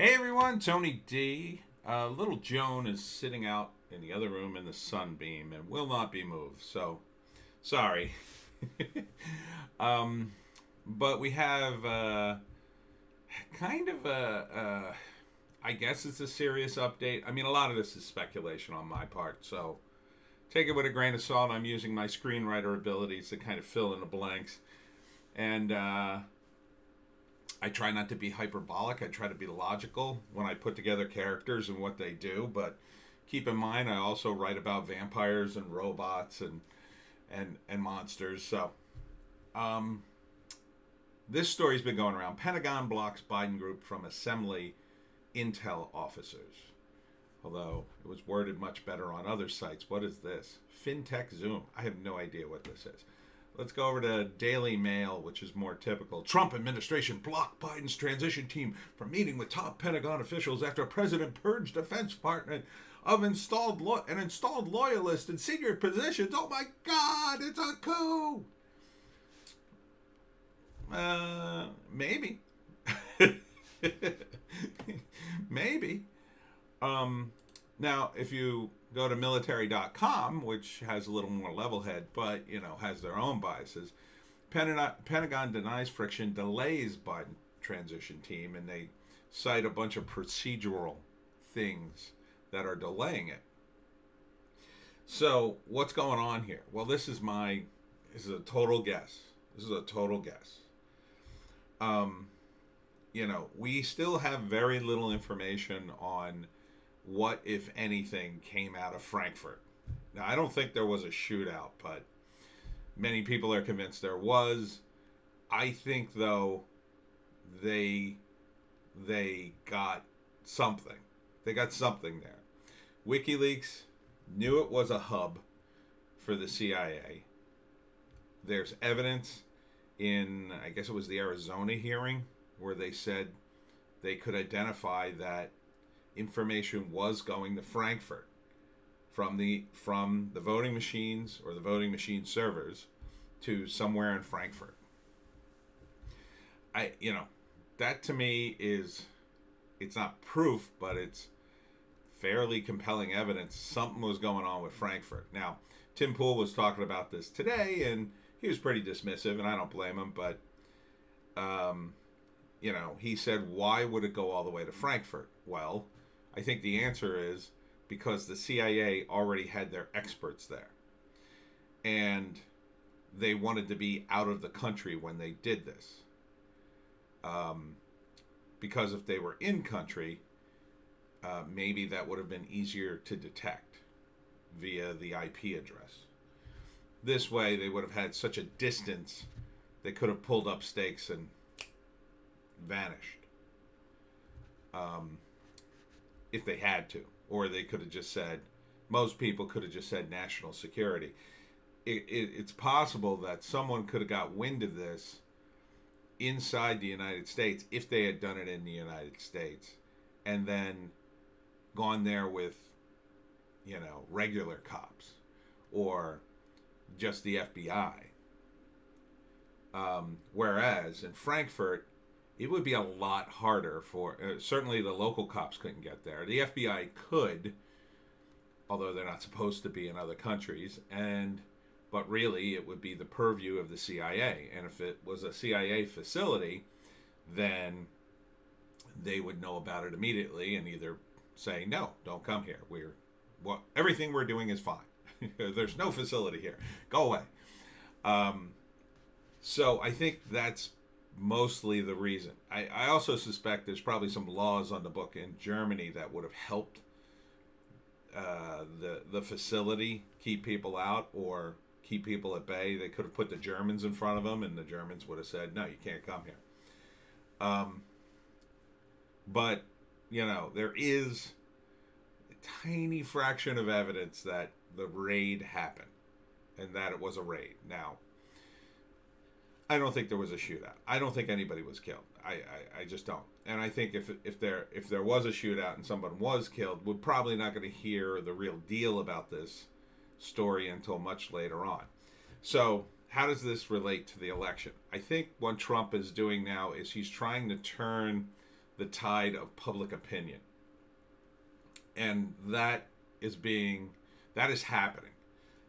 Hey everyone, Tony D. Little Joan is sitting out in the other room in the sunbeam and will not be moved. So, sorry. um, but we have kind of I guess it's a serious update. I mean, a lot of this is speculation on my part, so take it with a grain of salt. I'm using my screenwriter abilities to kind of fill in the blanks. And I try not to be hyperbolic. I try to be logical when I put together characters and what they do. But keep in mind, I also write about vampires and robots and monsters. So, um, this story's been going around. Pentagon blocks Biden group from assembly intel officers. Although it was worded much better on other sites. What is this? FinTech Zoom. I have no idea what this is. Let's go over to Daily Mail, which is more typical. Trump administration blocked Biden's transition team from meeting with top Pentagon officials after President purged Defense Department of installed loyalists in senior positions. Oh my God, it's a coup. Maybe. Maybe. Now, if you go to military.com, which has a little more level head, but, has their own biases, Pentagon denies friction delays Biden transition team, and they cite a bunch of procedural things that are delaying it. So, what's going on here? Well, this is a total guess. This is a total guess. We still have very little information on what, if anything, came out of Frankfurt. Now, I don't think there was a shootout, but many people are convinced there was. I think, though, they got something. They got something there. WikiLeaks knew it was a hub for the CIA. There's evidence in, I guess it was the Arizona hearing, where they said they could identify that information was going to Frankfurt from the voting machines or the voting machine servers to somewhere in Frankfurt. That to me it's not proof, but it's fairly compelling evidence something was going on with Frankfurt. Now, Tim Pool was talking about this today, and he was pretty dismissive, and I don't blame him, but he said, why would it go all the way to Frankfurt? Well, I think the answer is because the CIA already had their experts there. And they wanted to be out of the country when they did this. Because if they were in country, maybe that would have been easier to detect via the IP address. This way, they would have had such a distance, they could have pulled up stakes and vanished. If they had to. Or they could have just said, most people could have just said national security. It's possible that someone could have got wind of this inside the United States if they had done it in the United States and then gone there with, regular cops or just the FBI. Whereas in Frankfurt, it would be a lot harder for, certainly the local cops couldn't get there. The FBI could, although they're not supposed to be in other countries, but really it would be the purview of the CIA. And if it was a CIA facility, then they would know about it immediately and either say, no, don't come here. Everything we're doing is fine. There's no facility here. Go away. So I think that's mostly the reason. I also suspect there's probably some laws on the book in Germany that would have helped the facility keep people out or keep people at bay. They could have put the Germans in front of them, and the Germans would have said, no, you can't come here. But, there is a tiny fraction of evidence that the raid happened and that it was a raid. Now, I don't think there was a shootout. I don't think anybody was killed. I just don't. And I think if there was a shootout and someone was killed, we're probably not going to hear the real deal about this story until much later on. So how does this relate to the election? I think what Trump is doing now is he's trying to turn the tide of public opinion. And that is happening.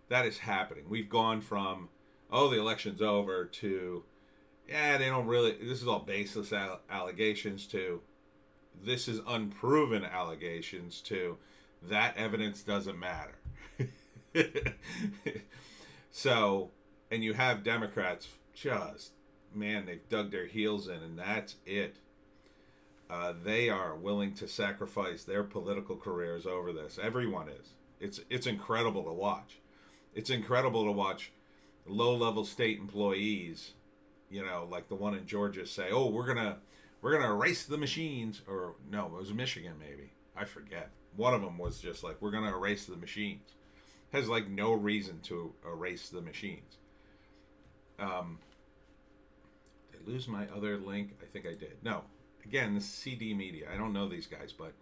That is happening. We've gone from, oh, the election's over, to, yeah, they don't really, this is all baseless allegations, to, this is unproven allegations, to, that evidence doesn't matter. So, and you have Democrats just, man, they've dug their heels in, and that's it. They are willing to sacrifice their political careers over this. Everyone is. It's incredible to watch. It's incredible to watch low-level state employees, like the one in Georgia, say, "Oh, we're gonna erase the machines," or no, it was Michigan maybe. I forget. One of them was just like, "We're gonna erase the machines." Has like no reason to erase the machines. Did I lose my other link? I think I did. No. Again, the CD Media. I don't know these guys, but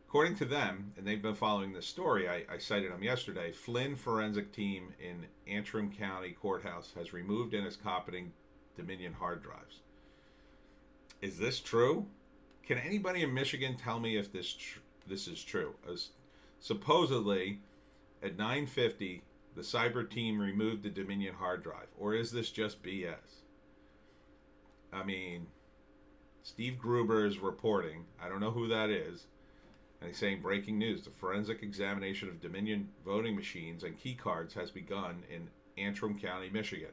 according to them, and they've been following this story, I cited them yesterday, Flynn forensic team in Antrim County Courthouse has removed and is copying Dominion hard drives. Is this true? Can anybody in Michigan tell me if this is true? Supposedly, at 9:50, the cyber team removed the Dominion hard drive. Or is this just BS? I mean, Steve Gruber is reporting. I don't know who that is. And he's saying, breaking news. The forensic examination of Dominion voting machines and key cards has begun in Antrim County, Michigan.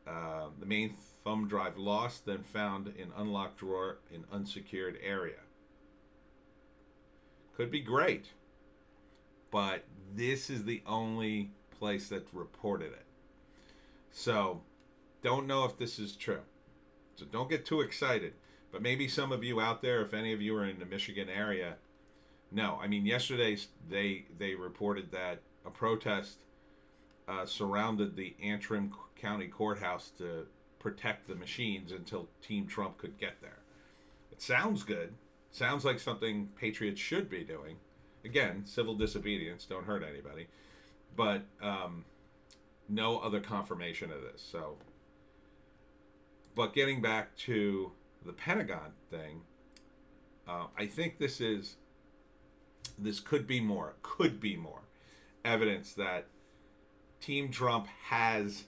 The main thumb drive lost, then found in unlocked drawer in unsecured area. Could be great. But this is the only place that reported it. So, don't know if this is true. So don't get too excited. But maybe some of you out there, if any of you are in the Michigan area, no. I mean, yesterday they reported that a protest surrounded the Antrim County Courthouse to protect the machines until Team Trump could get there. It sounds good. Sounds like something patriots should be doing. Again, civil disobedience, don't hurt anybody. But no other confirmation of this. So, but getting back to the Pentagon thing, I think this could be more evidence that Team Trump has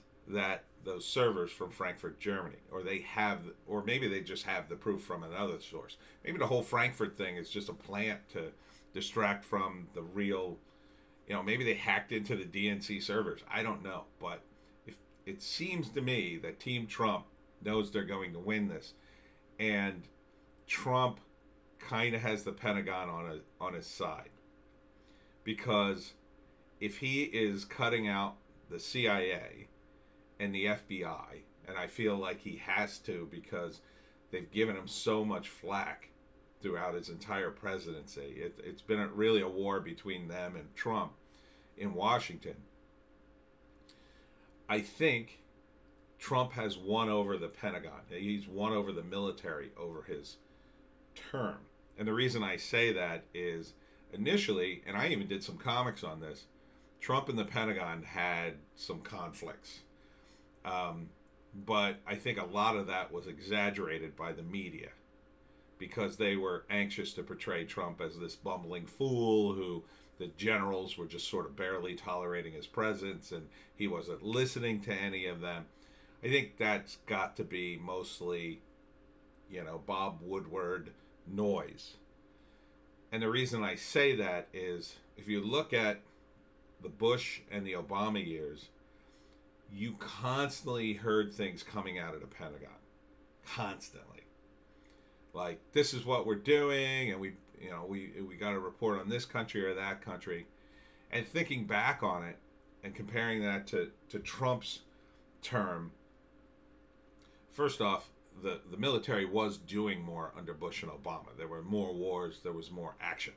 those servers from Frankfurt, Germany, or maybe they just have the proof from another source. Maybe the whole Frankfurt thing is just a plant to distract from the real, maybe they hacked into the DNC servers. I don't know, but if it seems to me that Team Trump knows they're going to win this, and Trump kind of has the Pentagon on his side, because if he is cutting out the CIA and the FBI, and I feel like he has to because they've given him so much flack throughout his entire presidency. It's been really a war between them and Trump in Washington. I think Trump has won over the Pentagon. He's won over the military over his term. And the reason I say that is initially, and I even did some comics on this, Trump and the Pentagon had some conflicts. But I think a lot of that was exaggerated by the media, because they were anxious to portray Trump as this bumbling fool who the generals were just sort of barely tolerating his presence, and he wasn't listening to any of them. I think that's got to be mostly, Bob Woodward noise. And the reason I say that is, if you look at the Bush and the Obama years, you constantly heard things coming out of the Pentagon. Constantly. Like, this is what we're doing, and we got to report on this country or that country. And thinking back on it and comparing that to Trump's term, first off, the military was doing more under Bush and Obama. There were more wars, there was more action.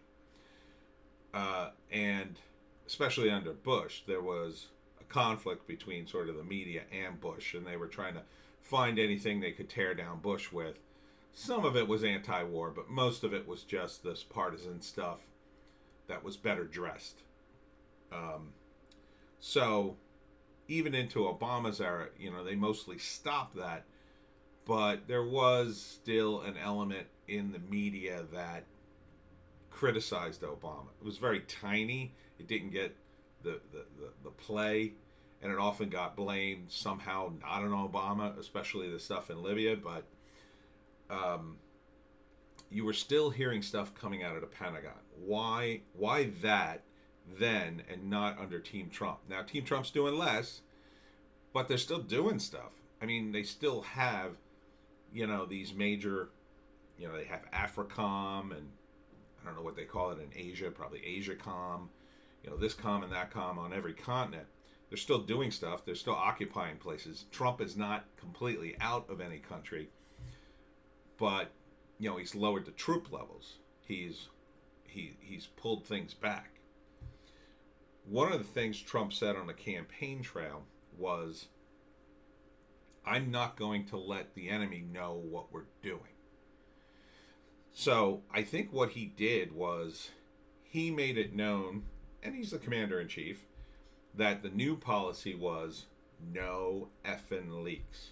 And especially under Bush, there was a conflict between sort of the media and Bush, and they were trying to find anything they could tear down Bush with. Some of it was anti-war, but most of it was just this partisan stuff that was better dressed. So even into Obama's era, they mostly stopped that but there was still an element in the media that criticized Obama. It was very tiny. It didn't get the play, and it often got blamed somehow not on Obama, especially the stuff in Libya. But you were still hearing stuff coming out of the Pentagon. Why that then and not under Team Trump? Now Team Trump's doing less, but they're still doing stuff. I mean, they still have, these major, they have AFRICOM, and I don't know what they call it in Asia, probably AsiaCom, this com and that com on every continent. They're still doing stuff. They're still occupying places. Trump is not completely out of any country, but he's lowered the troop levels. He's pulled things back. One of the things Trump said on the campaign trail was, "I'm not going to let the enemy know what we're doing." So I think what he did was he made it known, and he's the commander-in-chief, that the new policy was no effing leaks.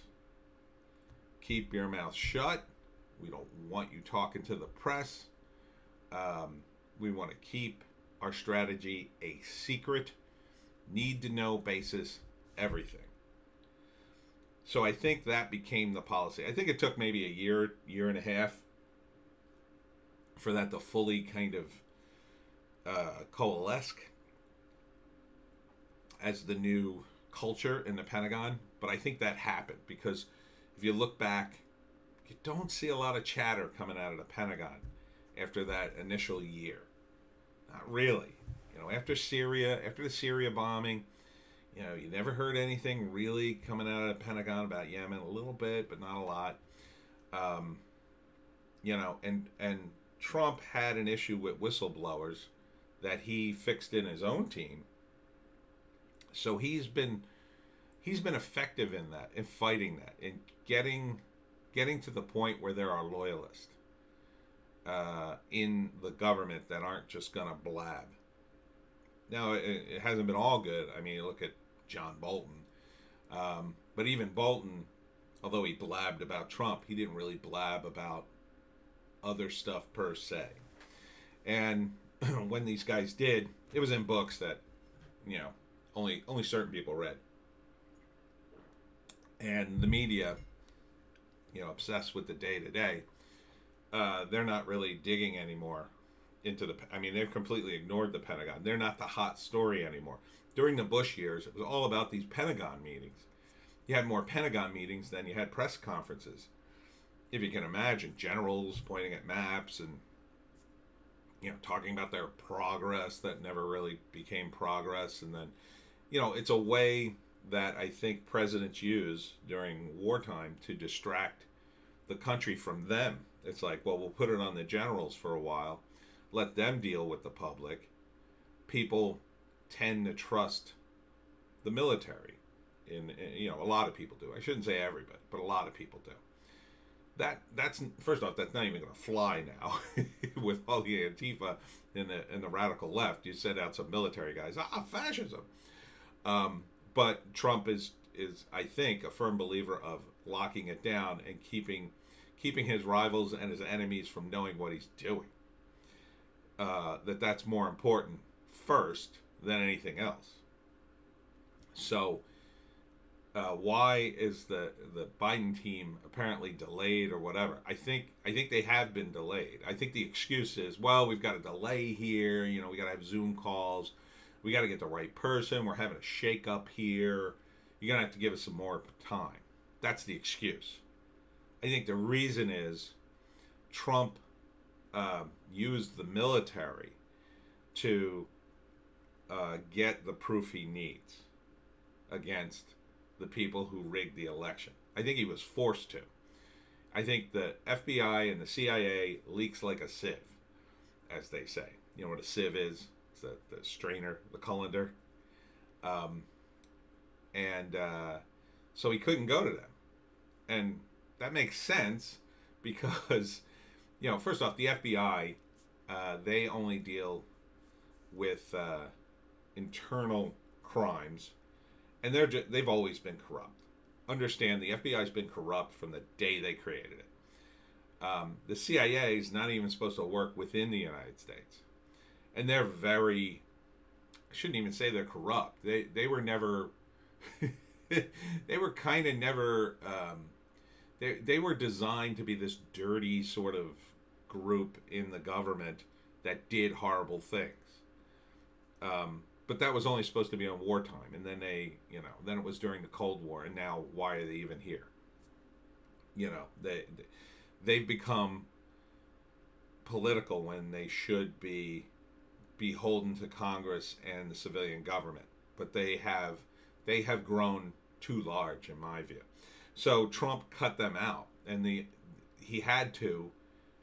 Keep your mouth shut. We don't want you talking to the press. We want to keep our strategy a secret, need to know basis, everything. So I think that became the policy. I think it took maybe a year and a half for that to fully kind of coalesce as the new culture in the Pentagon. But I think that happened because if you look back, you don't see a lot of chatter coming out of the Pentagon after that initial year. Not really. After the Syria bombing, you never heard anything really coming out of the Pentagon about Yemen. A little bit, but not a lot. And Trump had an issue with whistleblowers that he fixed in his own team. So he's been effective in that, in fighting that, in getting to the point where there are loyalists in the government that aren't just gonna blab. Now it hasn't been all good. I mean, you look at John Bolton, but even Bolton, although he blabbed about Trump, he didn't really blab about other stuff per se. And when these guys did, it was in books that only certain people read. And the media, obsessed with the day-to-day, they're not really digging anymore into they've completely ignored the Pentagon. They're not the hot story anymore. During the Bush years, it was all about these Pentagon meetings. You had more Pentagon meetings than you had press conferences. If you can imagine, generals pointing at maps and, talking about their progress that never really became progress. And then, it's a way that I think presidents use during wartime to distract the country from them. It's like, well, we'll put it on the generals for a while, let them deal with the public. People tend to trust the military. A lot of people do. I shouldn't say everybody, but a lot of people do. That's first off, that's not even going to fly now with all the Antifa and the radical left. You send out some military guys, fascism. But Trump is I think a firm believer of locking it down and keeping his rivals and his enemies from knowing what he's doing. That's more important first than anything else. So why is the Biden team apparently delayed or whatever? I think they have been delayed. I think the excuse is, well, we've got a delay here. We got to have Zoom calls. We got to get the right person. We're having a shake-up here. You're going to have to give us some more time. That's the excuse. I think the reason is Trump used the military to get the proof he needs against the people who rigged the election. I think he was forced to. I think the FBI and the CIA leaks like a sieve, as they say. You know what a sieve is? It's the strainer, the colander. So he couldn't go to them. And that makes sense because, first off, the FBI, they only deal with internal crimes, and they've always been corrupt. understand the FBI has been corrupt from the day they created it. The CIA is not even supposed to work within the United States, and they're very. I shouldn't even say they're corrupt. They were never. They were kind of never. They were designed to be this dirty sort of group in the government that did horrible things. But that was only supposed to be on wartime, and then then it was during the Cold War, and now why are they even here? They've become political when they should be beholden to Congress and the civilian government, but they have grown too large in my view. So Trump cut them out, and he had to,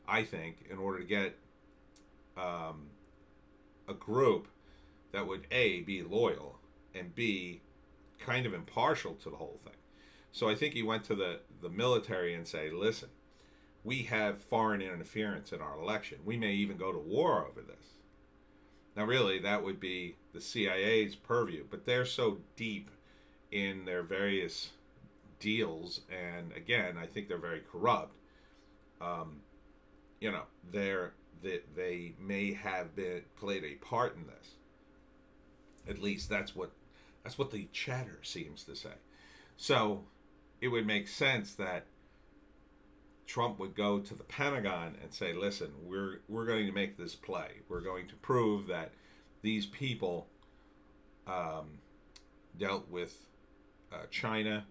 I think, in order to get a group that would A, be loyal, and B, kind of impartial to the whole thing. So I think he went to the military and say, listen, we have foreign interference in our election. We may even go to war over this. Now, really, that would be the CIA's purview, but they're so deep in their various deals, and again, I think they're very corrupt. They may have played a part in this. At least that's what the chatter seems to say. So it would make sense that Trump would go to the Pentagon and say, listen, we're going to make this play. We're going to prove that these people dealt with China,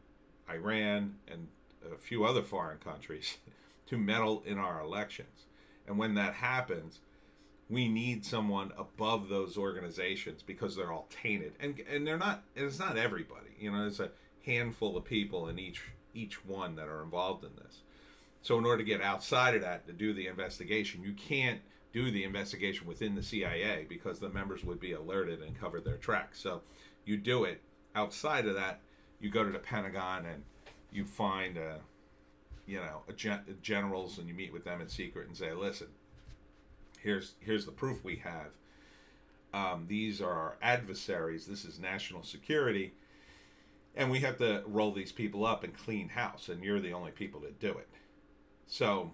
Iran, and a few other foreign countries to meddle in our elections. And when that happens, we need someone above those organizations because they're all tainted. And they're not, it's not everybody. There's a handful of people in each one that are involved in this. So in order to get outside of that to do the investigation, you can't do the investigation within the CIA because the members would be alerted and cover their tracks. So you do it outside of that. You go to the Pentagon and you find generals, and you meet with them in secret and say, listen, here's the proof we have. These are our adversaries. This is national security. And we have to roll these people up and clean house, and you're the only people that do it. So,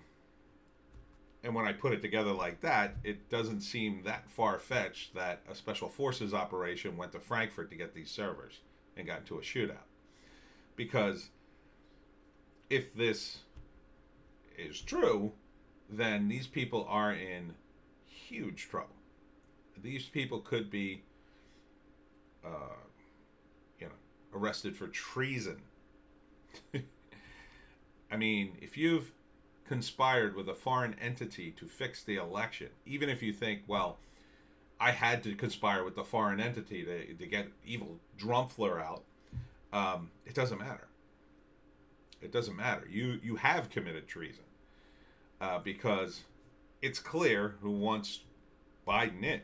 and when I put it together like that, it doesn't seem that far-fetched that a special forces operation went to Frankfurt to get these servers and got into a shootout. Because if this is true, then these people are in huge trouble. These people could be, arrested for treason. I mean, if you've conspired with a foreign entity to fix the election, even if you think, well, I had to conspire with the foreign entity to get evil Drumpfler out, it doesn't matter. It doesn't matter. You have committed treason because it's clear who wants Biden in.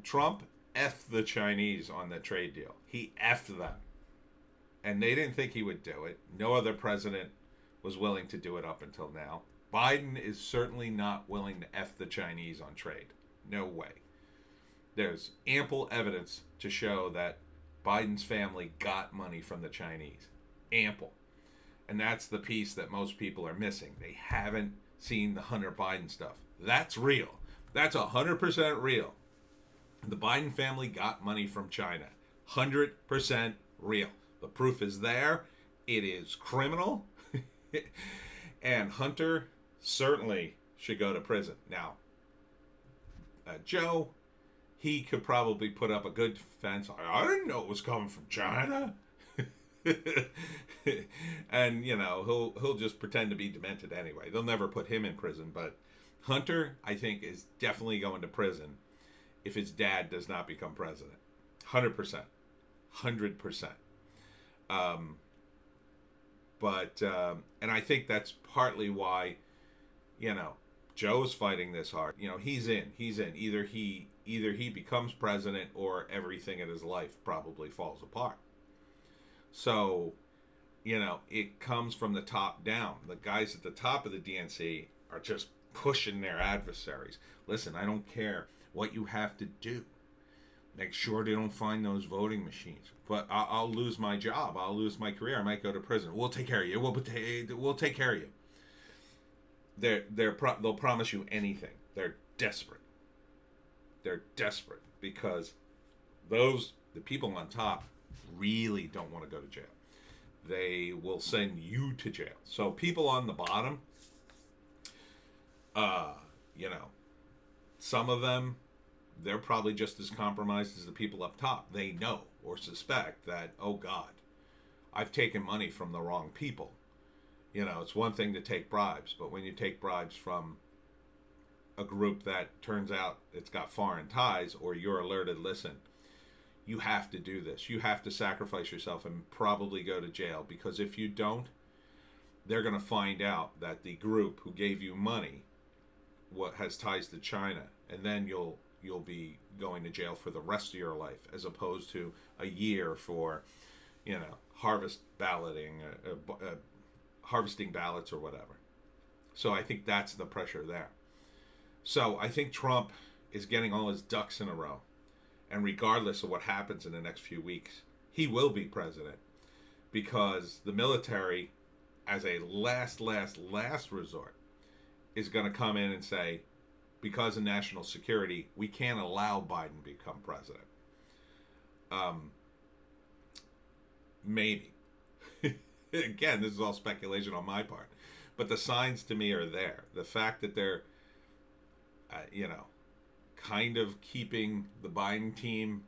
Trump effed the Chinese on the trade deal. He effed them. And they didn't think he would do it. No other president was willing to do it up until now. Biden is certainly not willing to F the Chinese on trade. No way. There's ample evidence to show that Biden's family got money from the Chinese. Ample. And that's the piece that most people are missing. They haven't seen the Hunter Biden stuff. That's real. That's 100% real. The Biden family got money from China. 100% real. The proof is there. It is criminal. And Hunter certainly should go to prison. Now, Joe, he could probably put up a good defense. I didn't know it was coming from China. And, he'll just pretend to be demented anyway. They'll never put him in prison. But Hunter, I think, is definitely going to prison if his dad does not become president. 100%. 100%. And I think that's partly why, Joe's fighting this hard. He's in. Either he becomes president or everything in his life probably falls apart. So, it comes from the top down. The guys at the top of the DNC are just pushing their adversaries. Listen, I don't care what you have to do. Make sure they don't find those voting machines. but I'll lose my job. I'll lose my career. I might go to prison. We'll take care of you. We'll take care of you. They'll promise you anything. They're desperate. They're desperate because the people on top really don't want to go to jail. They will send you to jail. So people on the bottom, you know, some of them, they're probably just as compromised as the people up top. They know or suspect that, oh God, I've taken money from the wrong people. You know, it's one thing to take bribes, but when you take bribes from a group that turns out it's got foreign ties, or you're alerted, listen, you have to do this. You have to sacrifice yourself and probably go to jail, because if you don't, they're going to find out that the group who gave you money has ties to China, and then you'll be going to jail for the rest of your life, as opposed to a year for, you know, harvesting ballots or whatever. So I think that's the pressure there. So I think Trump is getting all his ducks in a row. And regardless of what happens in the next few weeks, he will be president, because the military, as a last resort, is going to come in and say, because of national security, we can't allow Biden to become president. Maybe. Again, this is all speculation on my part. But the signs to me are there. The fact that they're, you know, kind of keeping the Biden team,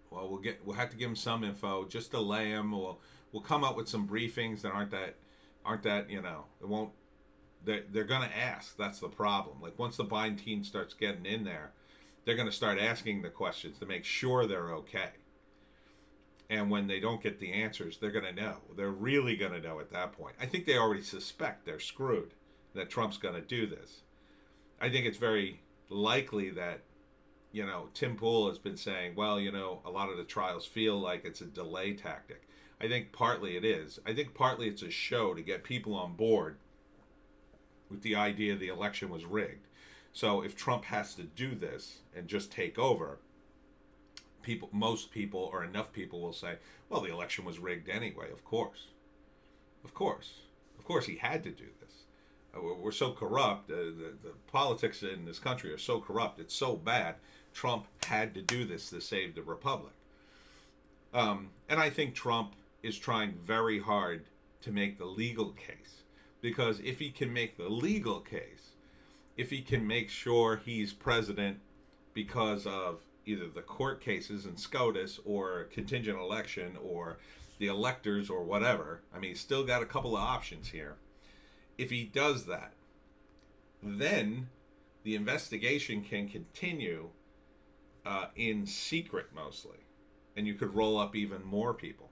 well, we'll have to give them some info, just delay them. We'll come up with some briefings that aren't that, you know, it won't, they're going to ask. That's the problem. Like, once the Biden team starts getting in there, they're going to start asking the questions to make sure they're okay. And when they don't get the answers, they're going to know. They're really going to know at that point. I think they already suspect they're screwed, that Trump's going to do this. I think it's very likely that, you know, Tim Pool has been saying, well, you know, a lot of the trials feel like it's a delay tactic. I think partly it is. I think partly it's a show to get people on board with the idea the election was rigged. So if Trump has to do this and just take over, most people, or enough people, will say, well, the election was rigged anyway. Of course he had to do this. We're so corrupt. The politics in this country are so corrupt. It's so bad. Trump had to do this to save the republic. And I think Trump is trying very hard to make the legal case, because if he can make the legal case, if he can make sure he's president because of either the court cases and SCOTUS or contingent election or the electors or whatever, I mean, he's still got a couple of options here. If he does that, then the investigation can continue in secret mostly, and you could roll up even more people.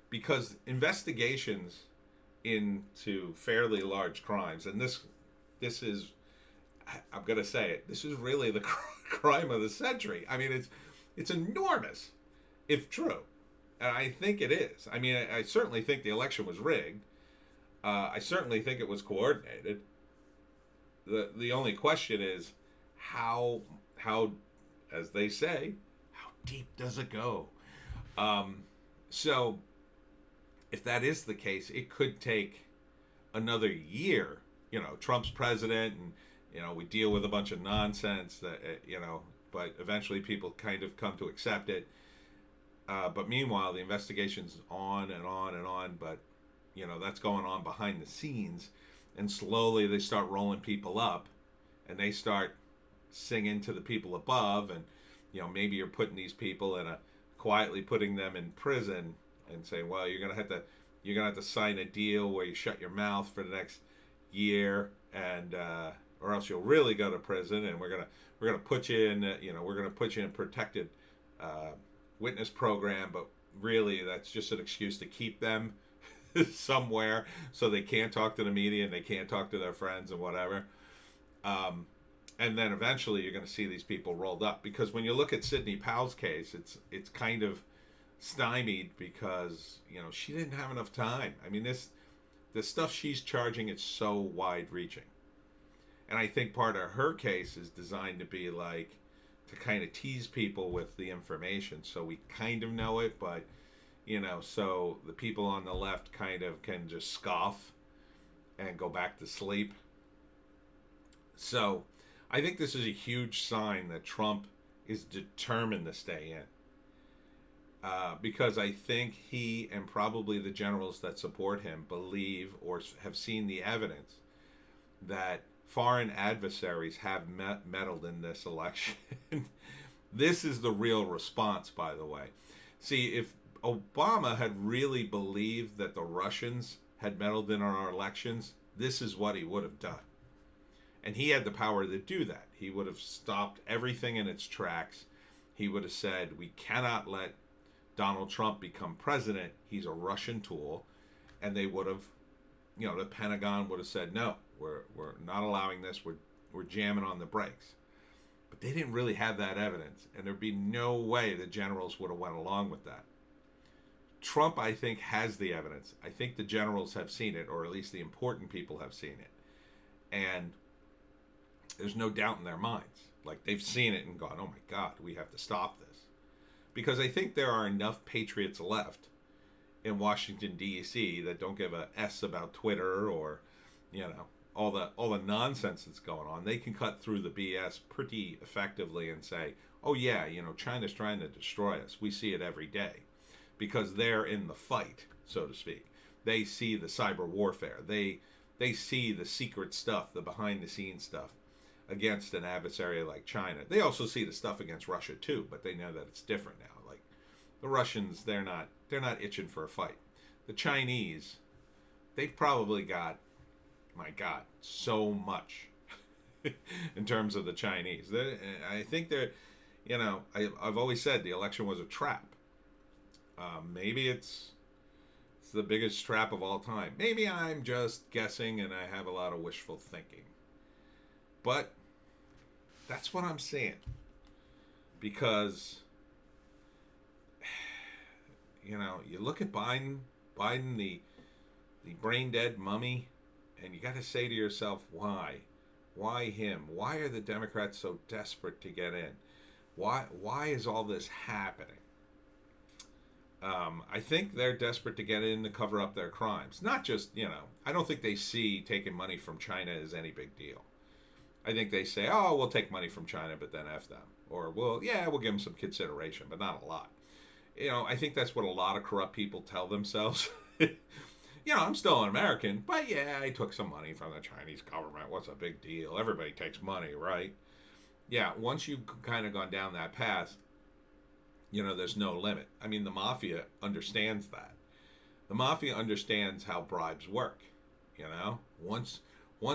Because investigations into fairly large crimes, and this is, I'm going to say it, this is really the crime of the century. I mean, it's enormous, if true. And I think it is. I mean, I certainly think the election was rigged. I certainly think it was coordinated. The only question is how, as they say, how deep does it go? So if that is the case, it could take another year. You know, Trump's president, and, you know, we deal with a bunch of nonsense that, you know, but eventually people kind of come to accept it. But meanwhile, the investigation's on and on and on, but, you know, that's going on behind the scenes, and slowly they start rolling people up, and they start singing to the people above, and, you know, maybe you're putting these people quietly putting them in prison and saying, well, you're gonna have to sign a deal where you shut your mouth for the next year, and or else you'll really go to prison, and we're gonna put you in, you know, we're gonna put you in protected witness program, but really that's just an excuse to keep them somewhere so they can't talk to the media and they can't talk to their friends and whatever. And then eventually you're going to see these people rolled up, because when you look at Sidney Powell's case, it's kind of stymied because, you know, she didn't have enough time. I mean, the stuff she's charging is so wide reaching. And I think part of her case is designed to be like, to kind of tease people with the information, so we kind of know it, but so the people on the left kind of can just scoff and go back to sleep. So I think this is a huge sign that Trump is determined to stay in. Because I think he and probably the generals that support him believe or have seen the evidence that foreign adversaries have meddled in this election. This is the real response, by the way. See, if Obama had really believed that the Russians had meddled in our elections, this is what he would have done. And he had the power to do that. He would have stopped everything in its tracks. He would have said, we cannot let Donald Trump become president. He's a Russian tool. And they would have, the Pentagon would have said, no, we're not allowing this. We're jamming on the brakes. But they didn't really have that evidence. And there'd be no way the generals would have went along with that. Trump, I think, has the evidence. I think the generals have seen it, or at least the important people have seen it. And there's no doubt in their minds. Like, they've seen it and gone, oh my God, we have to stop this. Because I think there are enough patriots left in Washington, D.C. that don't give a S about Twitter or, all the nonsense that's going on. They can cut through the BS pretty effectively and say, oh yeah, China's trying to destroy us. We see it every day. Because they're in the fight, so to speak. They see the cyber warfare. They see the secret stuff, the behind-the-scenes stuff against an adversary like China. They also see the stuff against Russia too, but they know that it's different now. Like the Russians, they're not itching for a fight. The Chinese, they've probably got, my God, so much in terms of the Chinese. I think they're, I've always said the election was a trap. Maybe it's the biggest trap of all time. Maybe I'm just guessing and I have a lot of wishful thinking. But that's what I'm saying. Because, you look at Biden, the brain dead mummy, and you got to say to yourself, why? Why him? Why are the Democrats so desperate to get in? Why is all this happening? I think they're desperate to get in to cover up their crimes. Not just, I don't think they see taking money from China as any big deal. I think they say, oh, we'll take money from China, but then F them. Or, we'll give them some consideration, but not a lot. I think that's what a lot of corrupt people tell themselves. I'm still an American, but yeah, I took some money from the Chinese government. What's a big deal? Everybody takes money, right? Yeah, once you've kind of gone down that path, there's no limit. I mean, the mafia understands that. The mafia understands how bribes work. Once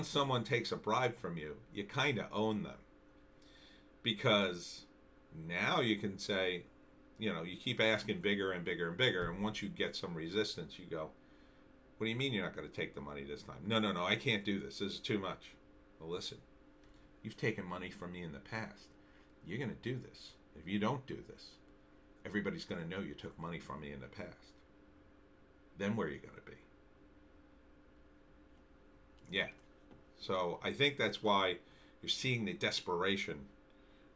someone takes a bribe from you, you kind of own them. Because now you can say, you keep asking bigger and bigger and bigger, and once you get some resistance, you go, what do you mean you're not going to take the money this time? No, I can't do this. This is too much. Well, listen, you've taken money from me in the past. You're going to do this. If you don't do this, everybody's going to know you took money from me in the past. Then where are you going to be? Yeah. So I think that's why you're seeing the desperation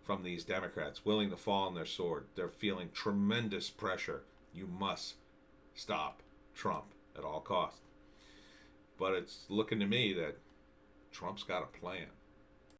from these Democrats, willing to fall on their sword. They're feeling tremendous pressure. You must stop Trump at all costs. But it's looking to me that Trump's got a plan.